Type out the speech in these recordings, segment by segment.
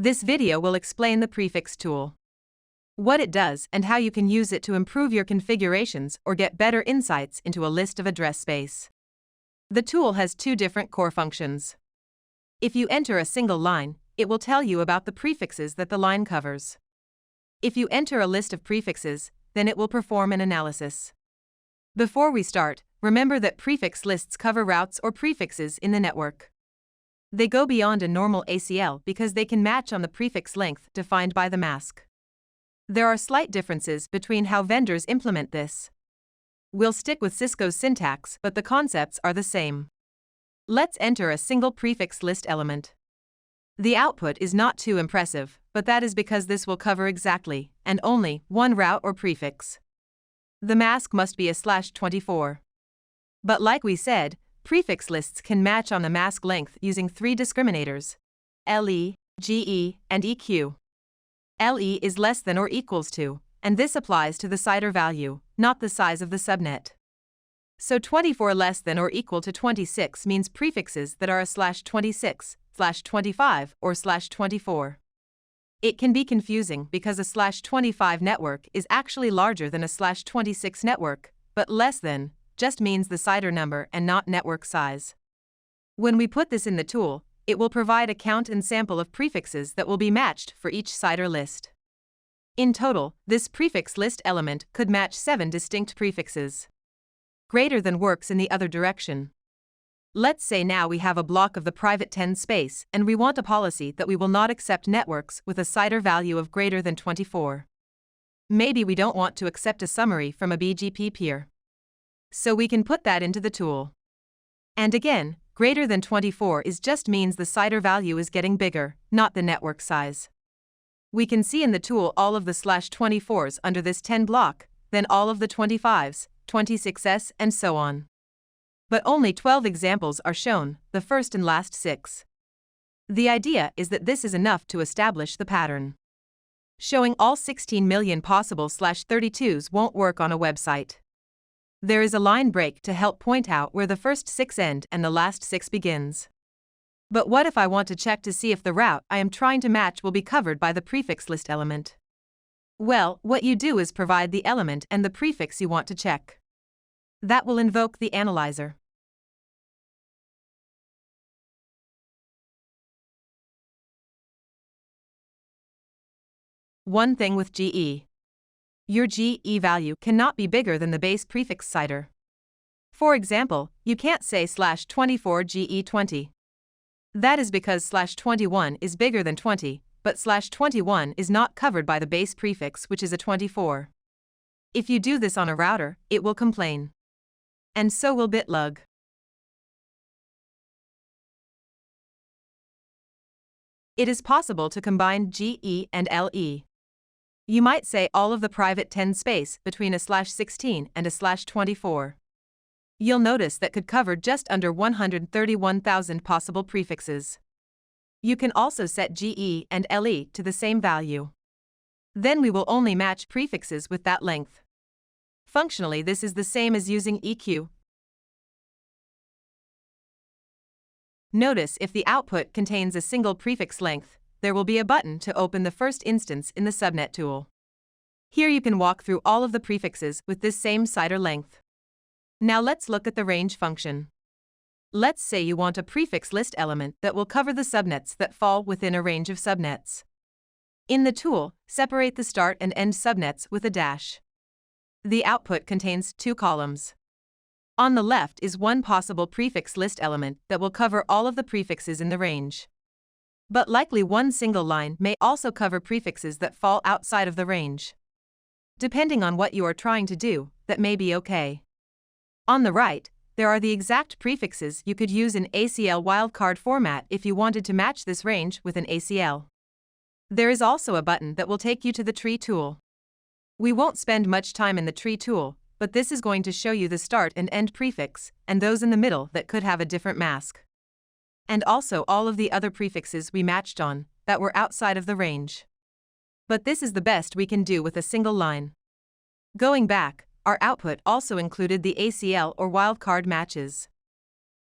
This video will explain the prefix tool, what it does and how you can use it to improve your configurations or get better insights into a list of address space. The tool has two different core functions. If you enter a single line, it will tell you about the prefixes that the line covers. If you enter a list of prefixes, then it will perform an analysis. Before we start, remember that prefix lists cover routes or prefixes in the network. They go beyond a normal ACL because they can match on the prefix length defined by the mask. There are slight differences between how vendors implement this. We'll stick with Cisco's syntax, but the concepts are the same. Let's enter a single prefix list element. The output is not too impressive, but that is because this will cover exactly, and only, one route or prefix. The mask must be a /24. But like we said, prefix lists can match on the mask length using three discriminators: LE, GE, and EQ. LE is less than or equals to, and this applies to the CIDR value, not the size of the subnet. So 24 less than or equal to 26 means prefixes that are a /26, /25, or /24. It can be confusing because a /25 network is actually larger than a /26 network, but less than just means the CIDR number and not network size. When we put this in the tool, it will provide a count and sample of prefixes that will be matched for each CIDR list. In total, this prefix list element could match 7 distinct prefixes. Greater than works in the other direction. Let's say now we have a block of the private 10 space and we want a policy that we will not accept networks with a CIDR value of greater than 24. Maybe we don't want to accept a summary from a BGP peer. So we can put that into the tool. And again, greater than 24 just means the CIDR value is getting bigger, not the network size. We can see in the tool all of the /24s under this 10 block, then all of the 25s, 26s, and so on. But only 12 examples are shown, the first and last 6. The idea is that this is enough to establish the pattern. Showing all 16 million possible /32s won't work on a website. There is a line break to help point out where the first 6 end and the last 6 begins. But what if I want to check to see if the route I am trying to match will be covered by the prefix list element? Well, what you do is provide the element and the prefix you want to check. That will invoke the analyzer. One thing with GE. Your GE value cannot be bigger than the base prefix CIDR. For example, you can't say /24 GE20. That is because /21 is bigger than 20, but /21 is not covered by the base prefix, which is a 24. If you do this on a router, it will complain. And so will Bitlug. It is possible to combine GE and LE. You might say all of the private 10 space between a /16 and a /24. You'll notice that could cover just under 131,000 possible prefixes. You can also set GE and LE to the same value. Then we will only match prefixes with that length. Functionally, this is the same as using EQ. Notice if the output contains a single prefix length, there will be a button to open the first instance in the subnet tool. Here you can walk through all of the prefixes with this same CIDR length. Now let's look at the range function. Let's say you want a prefix list element that will cover the subnets that fall within a range of subnets. In the tool, separate the start and end subnets with a dash. The output contains 2 columns. On the left is one possible prefix list element that will cover all of the prefixes in the range. But likely one single line may also cover prefixes that fall outside of the range. Depending on what you are trying to do, that may be okay. On the right, there are the exact prefixes you could use in ACL wildcard format if you wanted to match this range with an ACL. There is also a button that will take you to the tree tool. We won't spend much time in the tree tool, but this is going to show you the start and end prefix, and those in the middle that could have a different mask. And also all of the other prefixes we matched on, that were outside of the range. But this is the best we can do with a single line. Going back, our output also included the ACL or wildcard matches.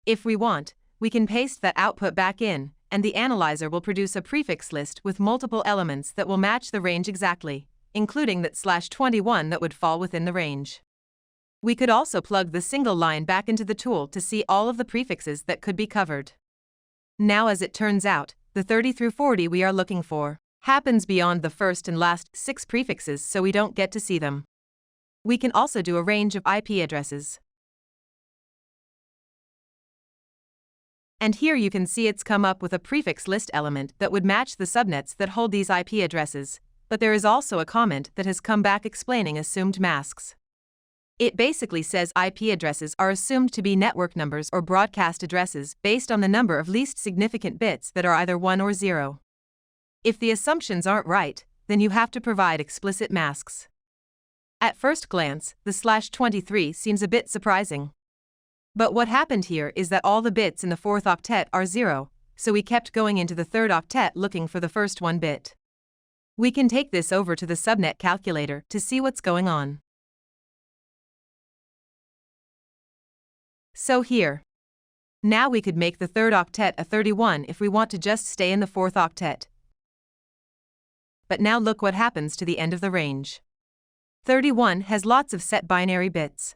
If we want, we can paste that output back in, and the analyzer will produce a prefix list with multiple elements that will match the range exactly, including that /21 that would fall within the range. We could also plug the single line back into the tool to see all of the prefixes that could be covered. Now, as it turns out, the 30 through 40 we are looking for happens beyond the first and last 6 prefixes, so we don't get to see them. We can also do a range of IP addresses. And here you can see it's come up with a prefix list element that would match the subnets that hold these IP addresses, but there is also a comment that has come back explaining assumed masks. It basically says IP addresses are assumed to be network numbers or broadcast addresses based on the number of least significant bits that are either 1 or 0. If the assumptions aren't right, then you have to provide explicit masks. At first glance, the /23 seems a bit surprising. But what happened here is that all the bits in the 4th octet are 0, so we kept going into the 3rd octet looking for the first 1 bit. We can take this over to the subnet calculator to see what's going on. So here. Now we could make the 3rd octet a 31 if we want to just stay in the 4th octet. But now look what happens to the end of the range. 31 has lots of set binary bits.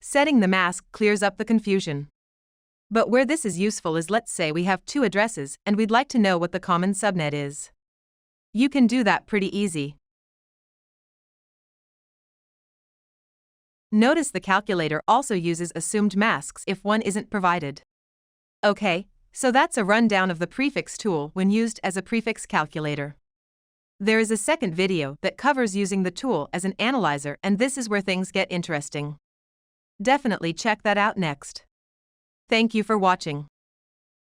Setting the mask clears up the confusion. But where this is useful is, let's say we have 2 addresses and we'd like to know what the common subnet is. You can do that pretty easy. Notice the calculator also uses assumed masks if one isn't provided. Okay, so that's a rundown of the prefix tool when used as a prefix calculator. There is a second video that covers using the tool as an analyzer, and this is where things get interesting. Definitely check that out next. Thank you for watching.